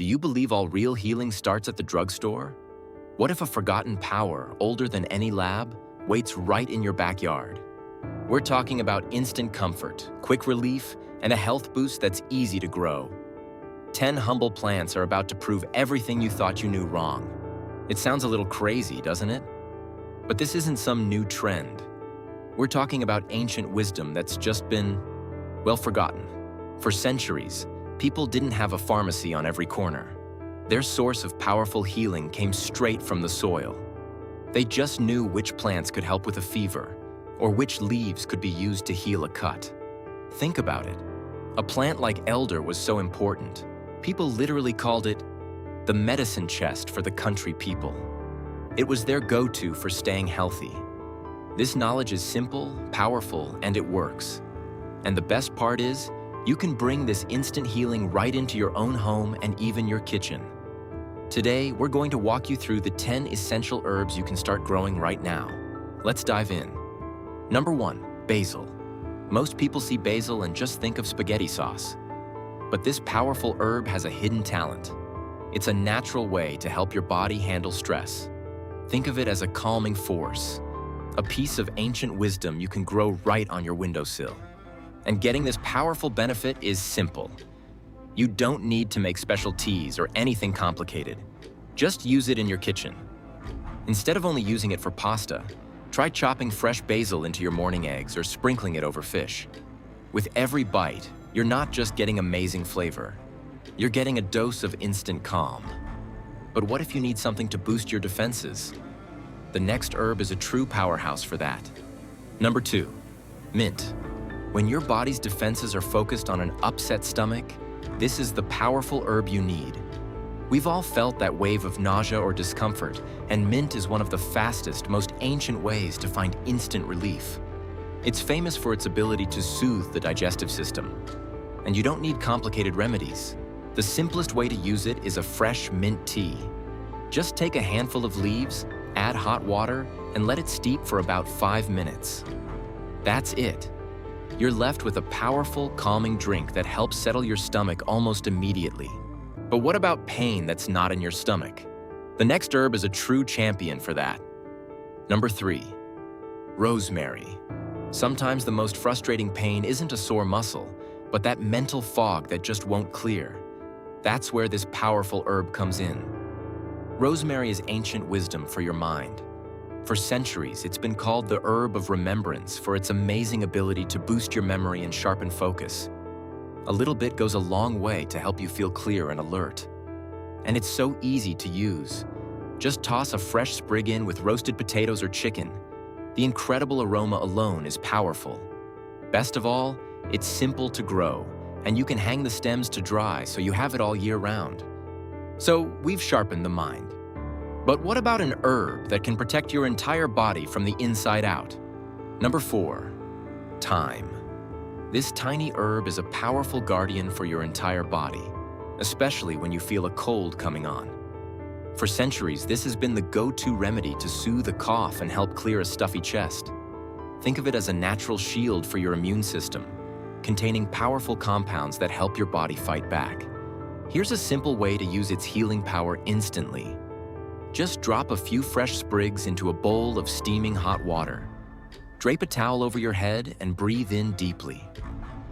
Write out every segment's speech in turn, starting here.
Do you believe all real healing starts at the drugstore? What if a forgotten power, older than any lab, waits right in your backyard? We're talking about instant comfort, quick relief, and a health boost that's easy to grow. 10 humble plants are about to prove everything you thought you knew wrong. It sounds a little crazy, doesn't it? But this isn't some new trend. We're talking about ancient wisdom that's just been, well, forgotten. For centuries, people didn't have a pharmacy on every corner. Their source of powerful healing came straight from the soil. They just knew which plants could help with a fever, or which leaves could be used to heal a cut. Think about it. A plant like elder was so important. People literally called it the medicine chest for the country people. It was their go-to for staying healthy. This knowledge is simple, powerful, and it works. And the best part is, you can bring this instant healing right into your own home and even your kitchen. Today, we're going to walk you through the 10 essential herbs you can start growing right now. Let's dive in. Number 1, basil. Most people see basil and just think of spaghetti sauce. But this powerful herb has a hidden talent. It's a natural way to help your body handle stress. Think of it as a calming force, a piece of ancient wisdom you can grow right on your windowsill. And getting this powerful benefit is simple. You don't need to make special teas or anything complicated. Just use it in your kitchen. Instead of only using it for pasta, try chopping fresh basil into your morning eggs or sprinkling it over fish. With every bite, you're not just getting amazing flavor. You're getting a dose of instant calm. But what if you need something to boost your defenses? The next herb is a true powerhouse for that. Number 2, mint. When your body's defenses are focused on an upset stomach, this is the powerful herb you need. We've all felt that wave of nausea or discomfort, and mint is one of the fastest, most ancient ways to find instant relief. It's famous for its ability to soothe the digestive system. And you don't need complicated remedies. The simplest way to use it is a fresh mint tea. Just take a handful of leaves, add hot water, and let it steep for about 5 minutes. That's it. You're left with a powerful, calming drink that helps settle your stomach almost immediately. But what about pain that's not in your stomach? The next herb is a true champion for that. Number 3, rosemary. Sometimes the most frustrating pain isn't a sore muscle, but that mental fog that just won't clear. That's where this powerful herb comes in. Rosemary is ancient wisdom for your mind. For centuries, it's been called the herb of remembrance for its amazing ability to boost your memory and sharpen focus. A little bit goes a long way to help you feel clear and alert. And it's so easy to use. Just toss a fresh sprig in with roasted potatoes or chicken. The incredible aroma alone is powerful. Best of all, it's simple to grow, and you can hang the stems to dry so you have it all year round. So we've sharpened the mind. But what about an herb that can protect your entire body from the inside out? Number 4, thyme. This tiny herb is a powerful guardian for your entire body, especially when you feel a cold coming on. For centuries, this has been the go-to remedy to soothe a cough and help clear a stuffy chest. Think of it as a natural shield for your immune system, containing powerful compounds that help your body fight back. Here's a simple way to use its healing power instantly. Just drop a few fresh sprigs into a bowl of steaming hot water. Drape a towel over your head and breathe in deeply.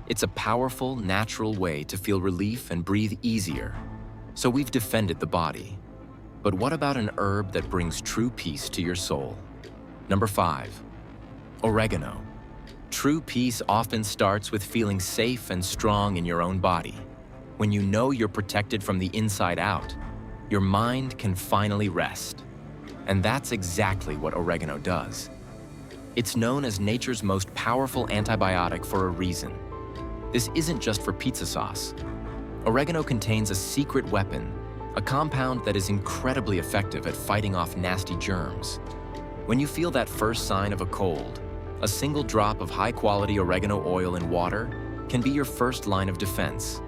It's a powerful, natural way to feel relief and breathe easier. So we've defended the body. But what about an herb that brings true peace to your soul? Number 5, oregano. True peace often starts with feeling safe and strong in your own body. When you know you're protected from the inside out, your mind can finally rest. And that's exactly what oregano does. It's known as nature's most powerful antibiotic for a reason. This isn't just for pizza sauce. Oregano contains a secret weapon, a compound that is incredibly effective at fighting off nasty germs. When you feel that first sign of a cold, a single drop of high-quality oregano oil in water can be your first line of defense.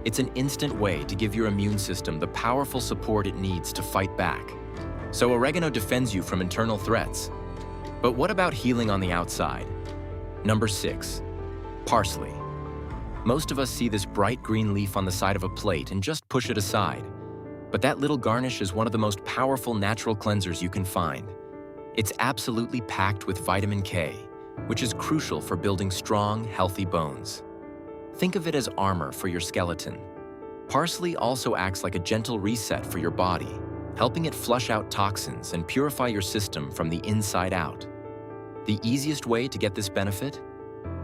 It's an instant way to give your immune system the powerful support it needs to fight back. So oregano defends you from internal threats. But what about healing on the outside? Number 6, parsley. Most of us see this bright green leaf on the side of a plate and just push it aside. But that little garnish is one of the most powerful natural cleansers you can find. It's absolutely packed with vitamin K, which is crucial for building strong, healthy bones. Think of it as armor for your skeleton. Parsley also acts like a gentle reset for your body, helping it flush out toxins and purify your system from the inside out. The easiest way to get this benefit?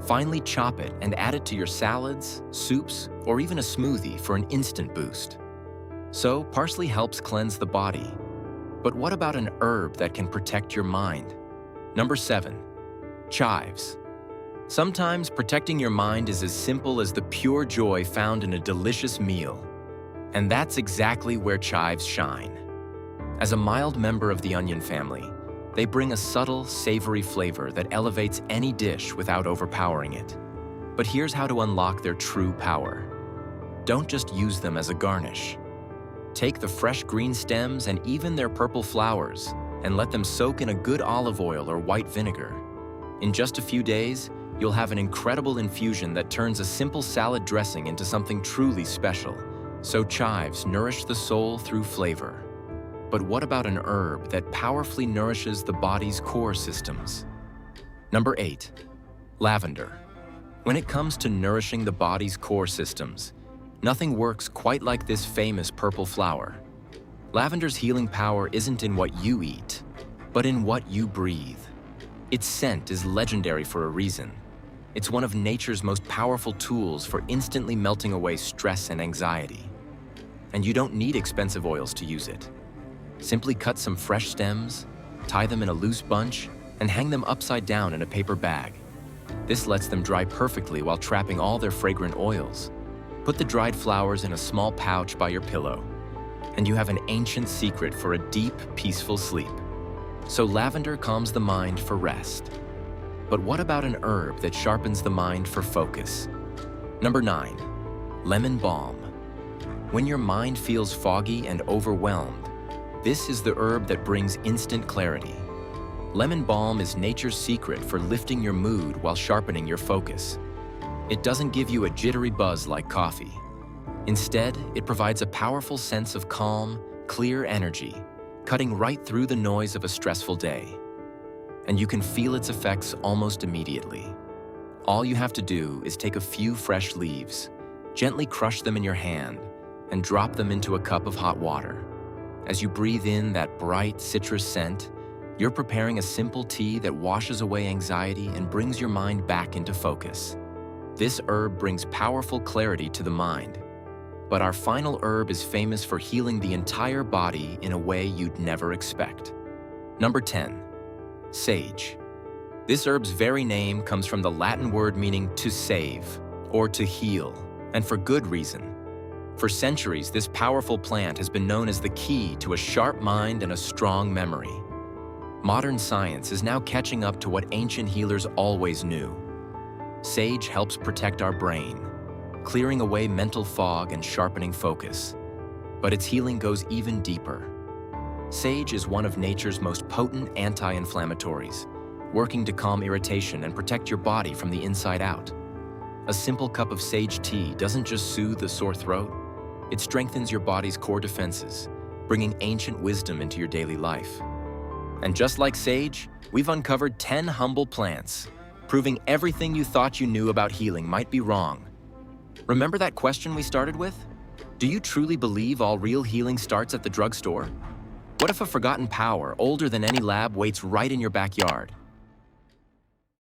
Finely chop it and add it to your salads, soups, or even a smoothie for an instant boost. So, parsley helps cleanse the body. But what about an herb that can protect your mind? Number 7. Chives. Sometimes protecting your mind is as simple as the pure joy found in a delicious meal. And that's exactly where chives shine. As a mild member of the onion family, they bring a subtle, savory flavor that elevates any dish without overpowering it. But here's how to unlock their true power. Don't just use them as a garnish. Take the fresh green stems and even their purple flowers and let them soak in a good olive oil or white vinegar. In just a few days, you'll have an incredible infusion that turns a simple salad dressing into something truly special. So chives nourish the soul through flavor. But what about an herb that powerfully nourishes the body's core systems? Number 8. Lavender. When it comes to nourishing the body's core systems, nothing works quite like this famous purple flower. Lavender's healing power isn't in what you eat, but in what you breathe. Its scent is legendary for a reason. It's one of nature's most powerful tools for instantly melting away stress and anxiety. And you don't need expensive oils to use it. Simply cut some fresh stems, tie them in a loose bunch, and hang them upside down in a paper bag. This lets them dry perfectly while trapping all their fragrant oils. Put the dried flowers in a small pouch by your pillow, and you have an ancient secret for a deep, peaceful sleep. So lavender calms the mind for rest. But what about an herb that sharpens the mind for focus? Number 9. Lemon balm. When your mind feels foggy and overwhelmed, this is the herb that brings instant clarity. Lemon balm is nature's secret for lifting your mood while sharpening your focus. It doesn't give you a jittery buzz like coffee. Instead, it provides a powerful sense of calm, clear energy, cutting right through the noise of a stressful day. And you can feel its effects almost immediately. All you have to do is take a few fresh leaves, gently crush them in your hand, and drop them into a cup of hot water. As you breathe in that bright citrus scent, you're preparing a simple tea that washes away anxiety and brings your mind back into focus. This herb brings powerful clarity to the mind. But our final herb is famous for healing the entire body in a way you'd never expect. Number 10. Sage. This herb's very name comes from the Latin word meaning to save or to heal, and for good reason. For centuries, this powerful plant has been known as the key to a sharp mind and a strong memory. Modern science is now catching up to what ancient healers always knew. Sage helps protect our brain, clearing away mental fog and sharpening focus. But its healing goes even deeper. Sage is one of nature's most potent anti-inflammatories, working to calm irritation and protect your body from the inside out. A simple cup of sage tea doesn't just soothe a sore throat, it strengthens your body's core defenses, bringing ancient wisdom into your daily life. And just like sage, we've uncovered 10 humble plants, proving everything you thought you knew about healing might be wrong. Remember that question we started with? Do you truly believe all real healing starts at the drugstore? What if a forgotten power, older than any lab, waits right in your backyard?